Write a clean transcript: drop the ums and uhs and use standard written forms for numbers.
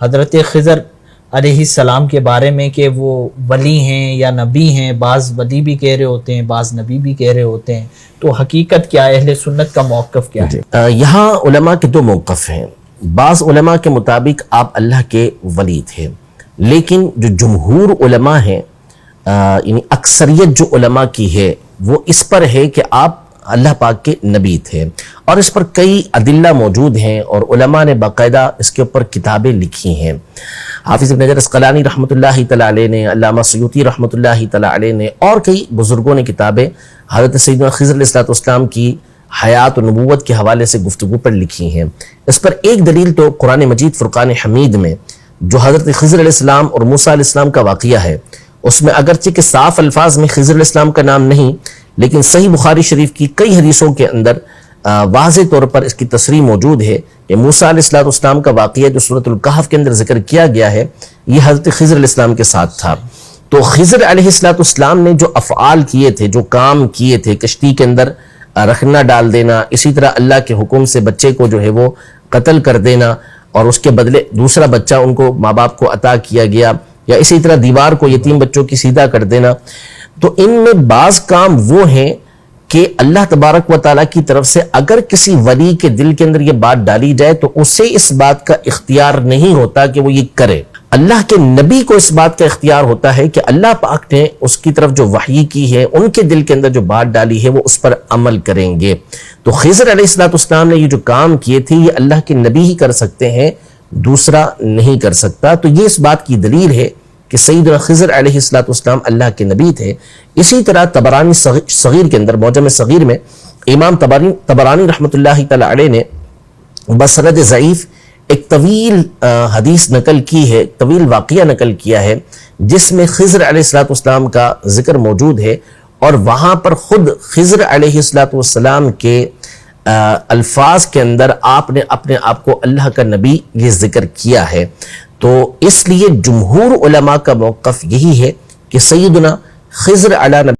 حضرت خضر علیہ السلام کے بارے میں کہ وہ ولی ہیں یا نبی ہیں، بعض ولی بھی کہہ رہے ہوتے ہیں، بعض نبی بھی کہہ رہے ہوتے ہیں، تو حقیقت کیا ہے، اہل سنت کا موقف کیا ہے؟ یہاں علماء کے دو موقف ہیں۔ بعض علماء کے مطابق آپ اللہ کے ولی تھے، لیکن جو جمہور علماء ہیں، یعنی اکثریت جو علماء کی ہے وہ اس پر ہے کہ آپ اللہ پاک کے نبی تھے، اور اس پر کئی ادلہ موجود ہیں اور علماء نے باقاعدہ اس کے اوپر کتابیں لکھی ہیں۔ حافظ ابن حجر اسقلانی رحمۃ اللہ تعالی علیہ نے، علامہ سیوطی رحمۃ اللہ تعالی علیہ نے، اور کئی بزرگوں نے کتابیں حضرت سیدنا خضر علیہ السلام کی حیات و نبوت کے حوالے سے گفتگو پر لکھی ہیں۔ اس پر ایک دلیل تو قرآن مجید فرقان حمید میں جو حضرت خضر علیہ السلام اور موسیٰ علیہ السلام کا واقعہ ہے، اس میں اگرچہ کہ صاف الفاظ میں خضر علیہ السلام کا نام نہیں، لیکن صحیح بخاری شریف کی کئی حدیثوں کے اندر واضح طور پر اس کی تصریح موجود ہے کہ موسیٰ علیہ السلام کا واقعہ جو سورۃ الکہف کے اندر ذکر کیا گیا ہے، یہ حضرت خضر علیہ السلام کے ساتھ تھا۔ تو خضر علیہ السلام نے جو افعال کیے تھے، جو کام کیے تھے، کشتی کے اندر رکھنا ڈال دینا، اسی طرح اللہ کے حکم سے بچے کو جو ہے وہ قتل کر دینا اور اس کے بدلے دوسرا بچہ ان کو ماں باپ کو عطا کیا گیا، یا اسی طرح دیوار کو یتیم بچوں کی سیدھا کر دینا، تو ان میں بعض کام وہ ہیں کہ اللہ تبارک و تعالیٰ کی طرف سے اگر کسی ولی کے دل کے اندر یہ بات ڈالی جائے تو اسے اس بات کا اختیار نہیں ہوتا کہ وہ یہ کرے۔ اللہ کے نبی کو اس بات کا اختیار ہوتا ہے کہ اللہ پاک نے اس کی طرف جو وحی کی ہے، ان کے دل کے اندر جو بات ڈالی ہے، وہ اس پر عمل کریں گے۔ تو خضر علیہ السلام نے یہ جو کام کیے تھے، یہ اللہ کے نبی ہی کر سکتے ہیں، دوسرا نہیں کر سکتا۔ تو یہ اس بات کی دلیل ہے کہ سیدنا خضر علیہ السلام اللہ کے نبی تھے۔ اسی طرح طبرانی صغیر کے اندر، معجم صغیر میں امام طبرانی رحمۃ اللہ تعالی علیہ نے بسند ضعیف ایک طویل حدیث نقل کی ہے، طویل واقعہ نقل کیا ہے، جس میں خضر علیہ السلام کا ذکر موجود ہے، اور وہاں پر خود خضر علیہ السلام کے الفاظ کے اندر آپ نے اپنے آپ کو اللہ کا نبی یہ ذکر کیا ہے۔ تو اس لیے جمہور علماء کا موقف یہی ہے کہ سیدنا خضر علیہ